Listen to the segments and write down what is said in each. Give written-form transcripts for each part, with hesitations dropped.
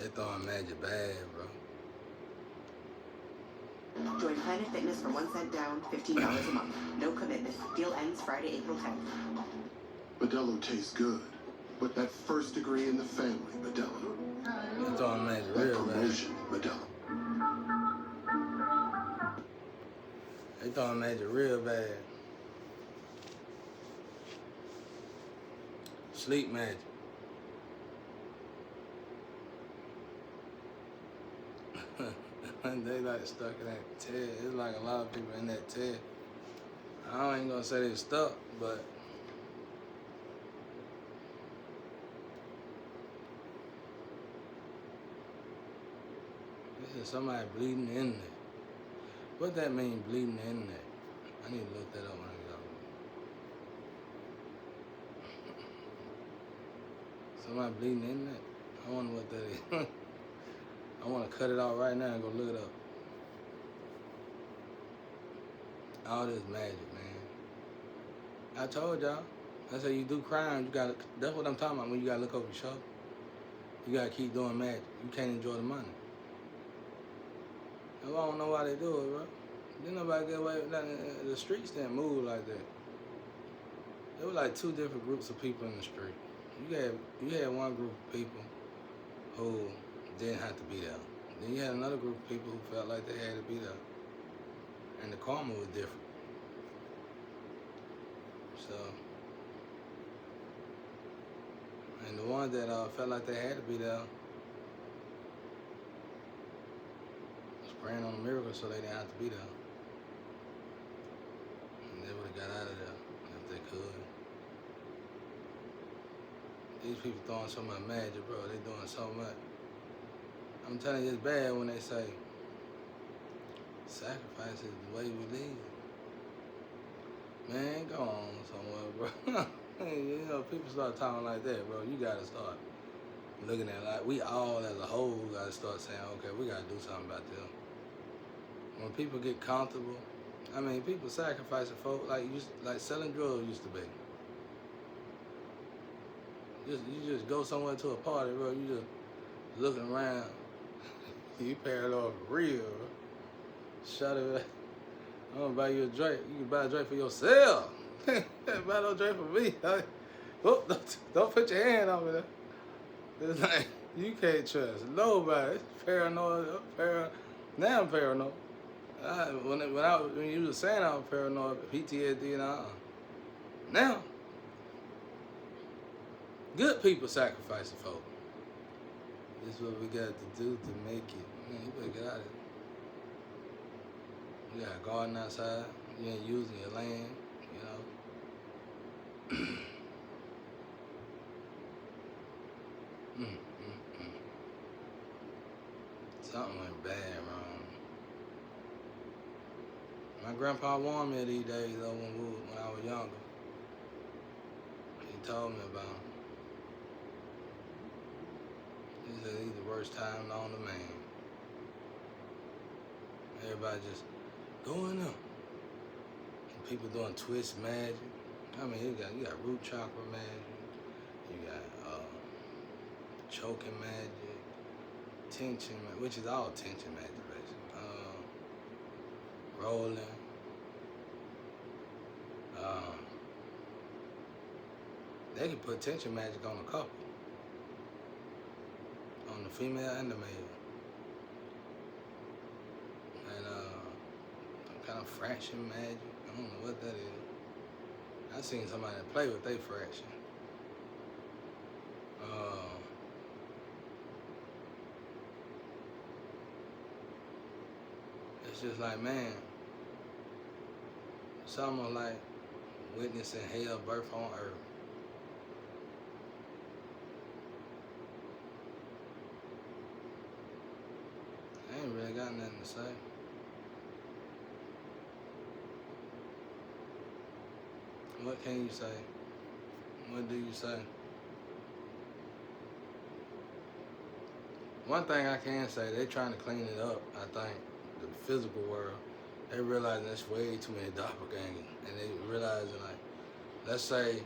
They throwing Magic bad, bro. Join Planet Fitness for 1 cent down, $15 a month. No commitment. Deal ends Friday, April 10th. Modelo tastes good, but that first degree in the family, Modelo. They throwing Magic That real bad. promotion, Modelo. They throwing Magic real bad. Sleep Magic. They like stuck in that TED. It's like a lot of people in that TED. I ain't gonna say they stuck, but this is somebody bleeding the internet. What that mean, bleeding the internet? I need to look that up when I get off. Somebody bleeding the internet? I wonder what that is. I want to cut it out right now and go look it up. All this magic, man. I told y'all. I said you do crime, you gotta. That's what I'm talking about when you gotta look over your shoulder. You gotta keep doing magic. You can't enjoy the money. I don't know why they do it, bro. Didn't nobody get away with nothing. The streets didn't move like that. There were like two different groups of people in the street. You had one group of people who didn't have to be there. Then you had another group of people who felt like they had to be there. And the karma was different. So, and the ones that felt like they had to be there was praying on a miracle so they didn't have to be there. And they would have got out of there if they could. These people throwing so much magic, bro. They doing so much. I'm telling you, it's bad when they say sacrifice is the way we live. Man, go on somewhere, bro. You know, people start talking like that, bro. You gotta start looking at it like we all as a whole gotta start saying, okay, we gotta do something about this. When people get comfortable, I mean, people sacrificing folk like selling drugs used to be. You just go somewhere to a party, bro. You just looking around. You paranoid for real, bro. Shut it. I'm gonna buy you a drink. You can buy a drink for yourself. Buy no drink for me. Oh, don't put your hand on me there. It's like, you can't trust nobody. It's paranoid. Now I'm paranoid. When you were saying I was paranoid, PTSD and all. Now, good people sacrificing folk. This is what we got to do to make it. Man, you better get out of it. You got a garden outside. You ain't using your land, you know. Something went bad wrong. My grandpa warned me these days though when I was younger. He told me about it. He said he's the worst time known to man. Everybody just going up. And people doing twist magic. I mean, you got root chakra magic. You got choking magic, tension magic, which is all tension magic, basically. Rolling. They can put tension magic on a couple. On the female and the male. And kind of fraction magic. I don't know what that is. I seen somebody play with their fraction. It's just like, man, it's almost like witnessing hell birth on earth. I ain't really got nothing to say. What can you say? What do you say? One thing I can say, they trying to clean it up, I think, the physical world. They realizing there's way too many doppelgangers. And they realizing, like, let's say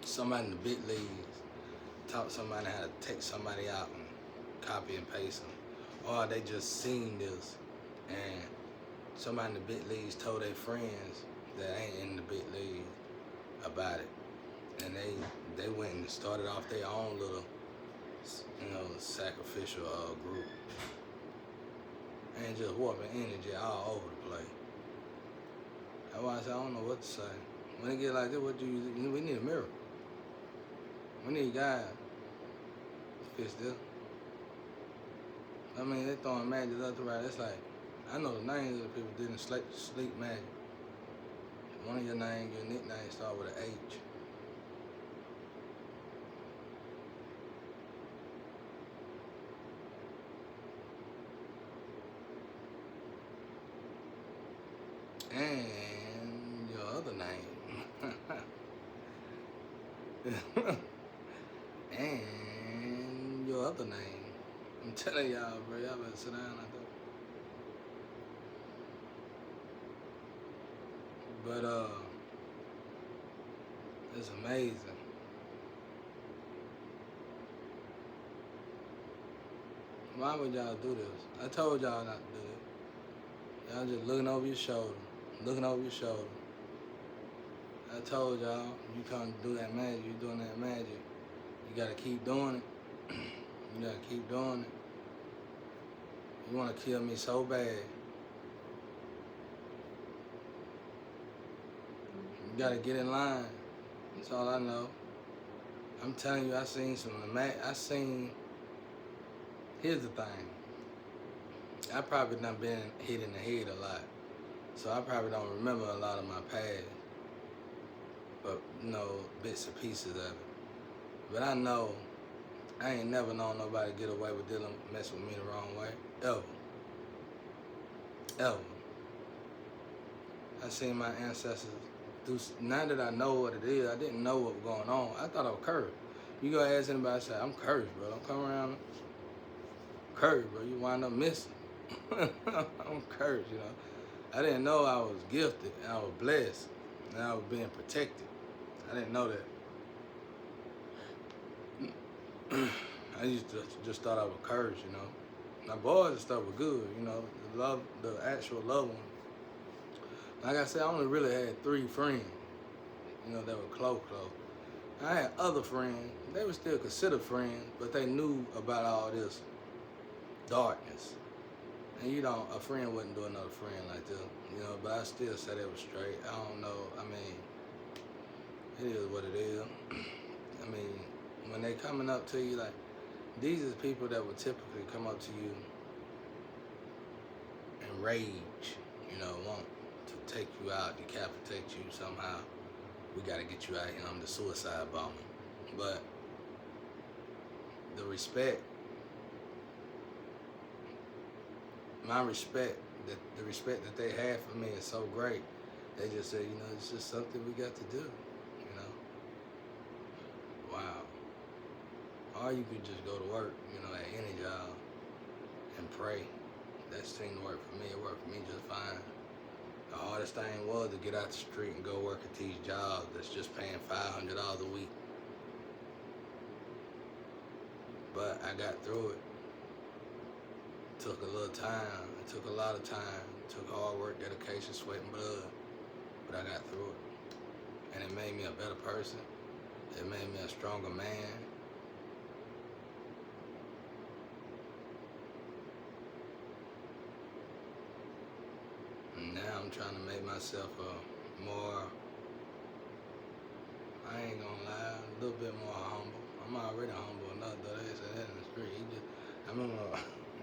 somebody in the big leagues taught somebody how to take somebody out and copy and paste them, or they just seen this and somebody in the big leagues told their friends that ain't in the big league about it, and they went and started off their own little, sacrificial group, and just warping energy all over the place. That's why I said I don't know what to say. When it get like this, what do you? We need a mirror. We need a guy to fix this. I mean, they throwing magic up to right. It's like, I know the names of the people didn't sleep magic. One of your names, your nickname start with an H. And your other name. And your other name. I'm telling y'all, bro, y'all better sit down out there. But it's amazing. Why would y'all do this? I told y'all not to do it. Y'all just looking over your shoulder. Looking over your shoulder. I told y'all, you come do that magic, you doing that magic. You gotta keep doing it. You gotta keep doing it. You wanna kill me so bad. You gotta get in line. That's all I know. I'm telling you, I seen here's the thing. I probably done been hit in the head a lot. So I probably don't remember a lot of my past. But, bits and pieces of it. But I know I ain't never known nobody get away with messing with me the wrong way. Ever. Ever. I seen my ancestors do, now that I know what it is, I didn't know what was going on. I thought I was cursed. You go ask anybody, say, I'm cursed, bro. Don't come around cursed, bro. You wind up missing. I'm cursed, I didn't know I was gifted, I was blessed, and I was being protected. I didn't know that. I used to just thought I was cursed, My boys and stuff were good, the actual loved one. Like I said, I only really had 3 friends, that were close. I had other friends, they were still considered friends, but they knew about all this darkness. And a friend wouldn't do another friend like this, but I still said it was straight. I don't know, it is what it is. When they coming up to you, like, these are the people that would typically come up to you and rage, want to take you out, decapitate you somehow. We gotta get you out here, I'm the suicide bomber. But the respect, the respect that they have for me is so great. They just say, it's just something we got to do, Wow. Or you could just go to work, at any job and pray. That seemed to work for me. It worked for me just fine. The hardest thing was to get out the street and go work at these jobs that's just paying $500 a week. But I got through it. Took a little time. It took a lot of time. It took hard work, dedication, sweat, and blood. But I got through it. And it made me a better person. It made me a stronger man. And now I'm trying to make myself I ain't gonna lie, a little bit more humble. I'm already humble enough, though. They say that in the street. I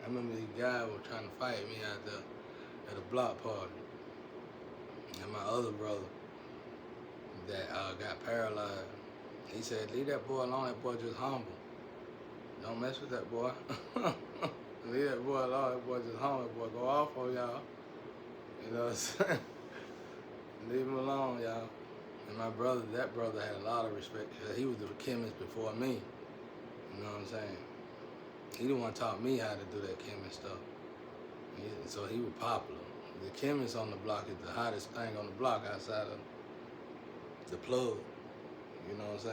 remember these guys were trying to fight me out there at a block party. And my other brother that got paralyzed, he said, leave that boy alone, that boy just humble. Don't mess with that boy. Leave that boy alone, that boy just humble, that boy go off on y'all. You know what I'm saying? Leave him alone, y'all. And that brother had a lot of respect. He was the chemist before me. You know what I'm saying? He the one taught me how to do that chemist stuff. So he was popular. The chemist on the block is the hottest thing on the block outside of the plug. You know what I'm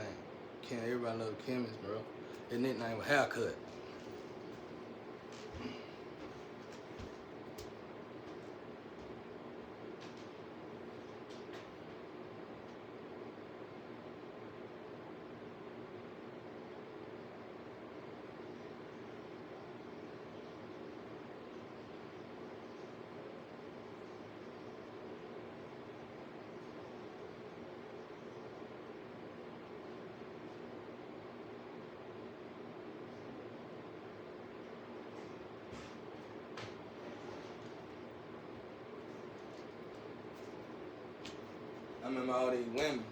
saying? Everybody love the chemist, bro. His nickname was Haircut. I remember all these women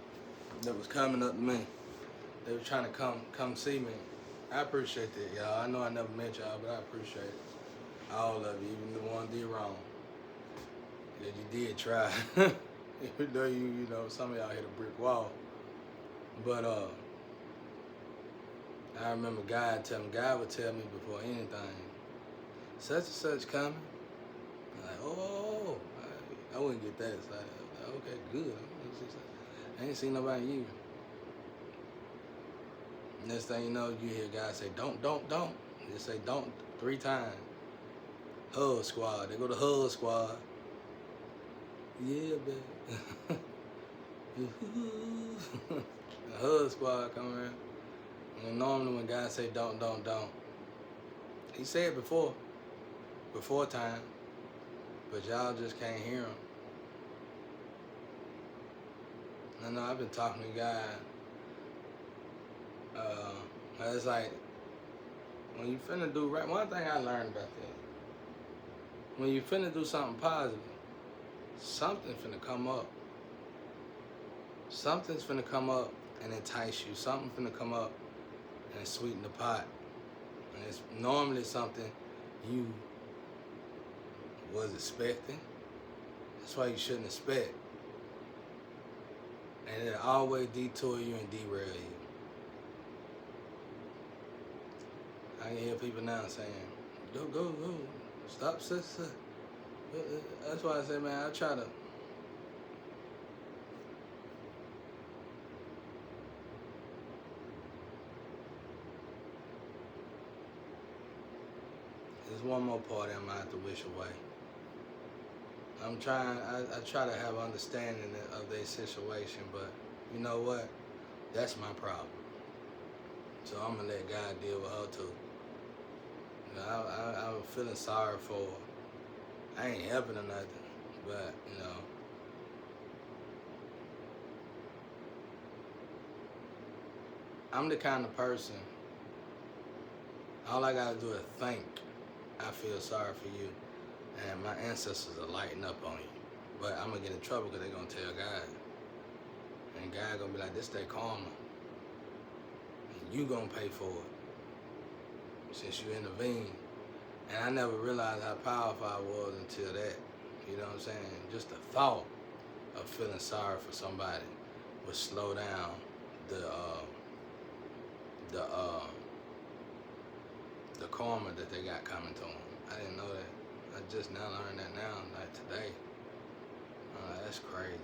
that was coming up to me. They were trying to come see me. I appreciate that, y'all. I know I never met y'all, but I appreciate it. All of you, even the ones did wrong. That you did try. Even though you know, some of y'all hit a brick wall. But I remember God would tell me before anything, such and such coming. I'm like, oh, I wouldn't get that excited. Okay, good. I ain't seen nobody you. Next thing you know, you hear God say, don't. Just say don't 3 times. Hug squad. They go to hug squad. Yeah, baby. The hug squad come around. And normally when God say don't. He said it before time, but y'all just can't hear him. I know I've been talking to God. It's like, when you finna do right, one thing I learned about that, when you finna do something positive, something finna come up. Something's finna come up and entice you. Something finna come up and sweeten the pot. And it's normally something you was expecting. That's why you shouldn't expect. And it'll always detour you and derail you. I can hear people now saying, go, stop, sister. That's why I say, man, I try to. There's one more part I might have to wish away. I try to have understanding of their situation, but you know what? That's my problem. So I'm gonna let God deal with her too. You know, I'm feeling sorry for her. I ain't helping her nothing, but you know. I'm the kind of person, all I gotta do is think I feel sorry for you, and my ancestors are lighting up on you. But I'm gonna get in trouble because they're gonna tell God. And God gonna be like, this their karma. And you gonna pay for it, since you intervened. And I never realized how powerful I was until that. You know what I'm saying? Just the thought of feeling sorry for somebody would slow down the karma that they got coming to them. I didn't know that. I just now learned that now, like today. That's crazy.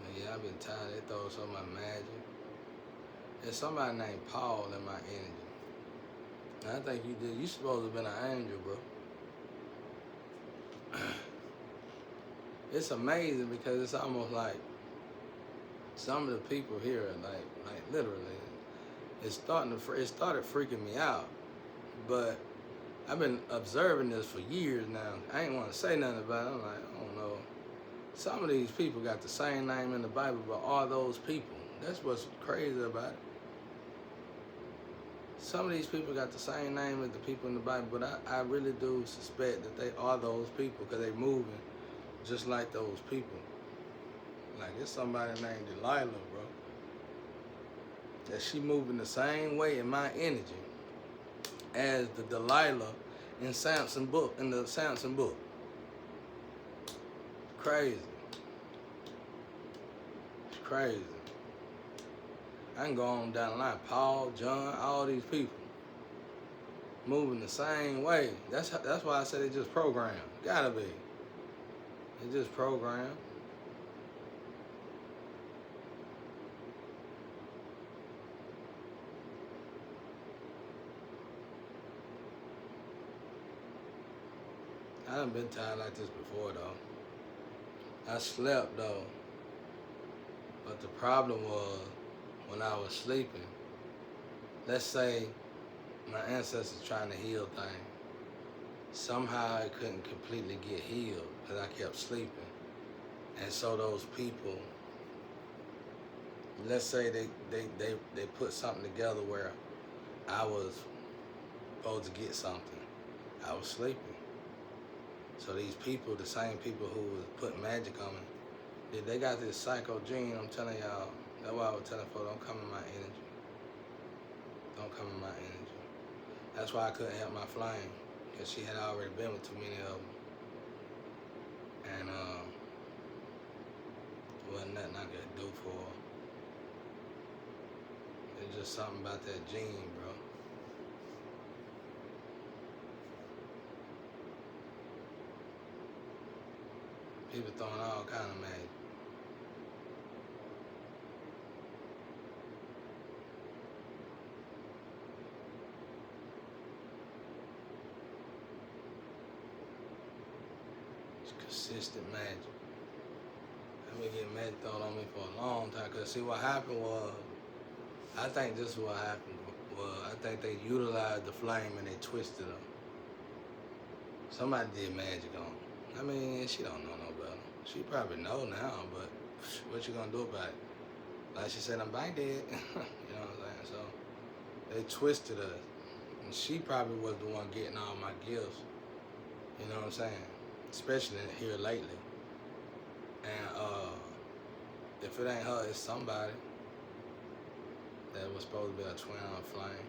But yeah, I've been tired. They throw so much magic. There's somebody named Paul in my energy. And I think you supposed to have been an angel, bro. It's amazing because it's almost like some of the people here, like literally, it started freaking me out. But I've been observing this for years now. I ain't want to say nothing about it. I'm like, I don't know. Some of these people got the same name in the Bible, but are those people? That's what's crazy about it. Some of these people got the same name as the people in the Bible, but I really do suspect that they are those people because they moving just like those people. Like, it's somebody named Delilah, bro. That she moving the same way in my energy as the Delilah in the Samson book. Crazy. It's crazy. I can go on down the line. Paul, John, all these people moving the same way. That's why I said they just programmed. Gotta be. They just programmed. I done been tired like this before though. I slept though. But the problem was when I was sleeping, let's say my ancestors trying to heal things. Somehow it couldn't completely get healed because I kept sleeping. And so those people, let's say they put something together where I was supposed to get something. I was sleeping. So these people, the same people who was putting magic on me, they got this psycho gene. I'm telling y'all. That's why I was telling folks, don't come in my energy. Don't come in my energy. That's why I couldn't help my flame, because she had already been with too many of them. And wasn't nothing I could do for her. It's just something about that gene, bro. People throwing all kind of magic. It's consistent magic. I've been getting magic thrown on me for a long time. Cause see what happened was, I think this is what happened was, I think they utilized the flame and they twisted her. Somebody did magic on her. I mean, she don't know no better. She probably know now, but what you gonna do about it? Like she said, I'm back dead. You know what I'm saying? So they twisted us. And she probably was the one getting all my gifts. You know what I'm saying? Especially here lately. And if it ain't her, it's somebody that was supposed to be a twin on flame.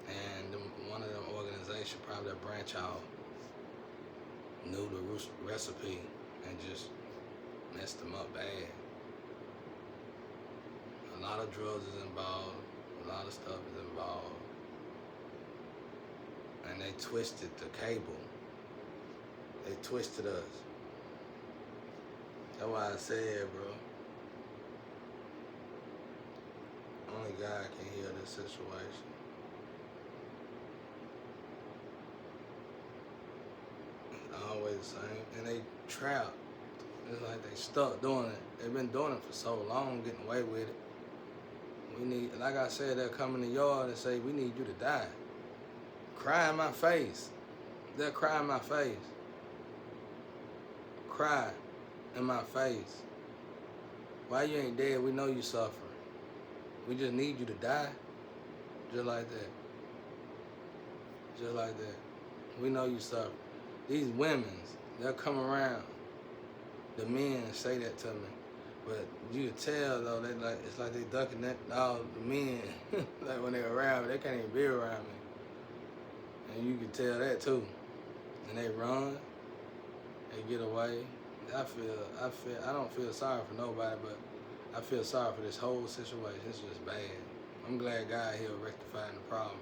And one of them organizations, probably a branch out, knew the recipe and just messed them up bad. A lot of drugs is involved. A lot of stuff is involved. And they twisted the cable. They twisted us. That's why I said, bro, only God can heal this situation. It's always the same. And they trapped. It's like they stuck doing it. They've been doing it for so long, getting away with it. We need, like I said, they'll come in the yard and say, we need you to die. Cry in my face. They'll cry in my face. Cry in my face. Why you ain't dead? We know you suffer. We just need you to die. Just like that. Just like that. We know you suffer. These women's, they'll come around. The men say that to me. But you can tell though, they like, it's like they ducking that, all the men, like when they're around me, they can't even be around me. And you can tell that too. And they run, they get away. I don't feel sorry for nobody, but I feel sorry for this whole situation. It's just bad. I'm glad God here rectifying the problem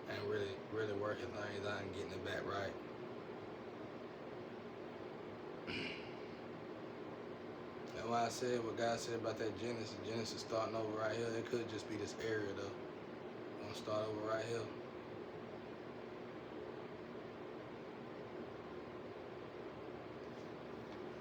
and really working things out and getting it back right. That's why I said what God said about that Genesis starting over right here. It could just be this area though. Gonna start over right here.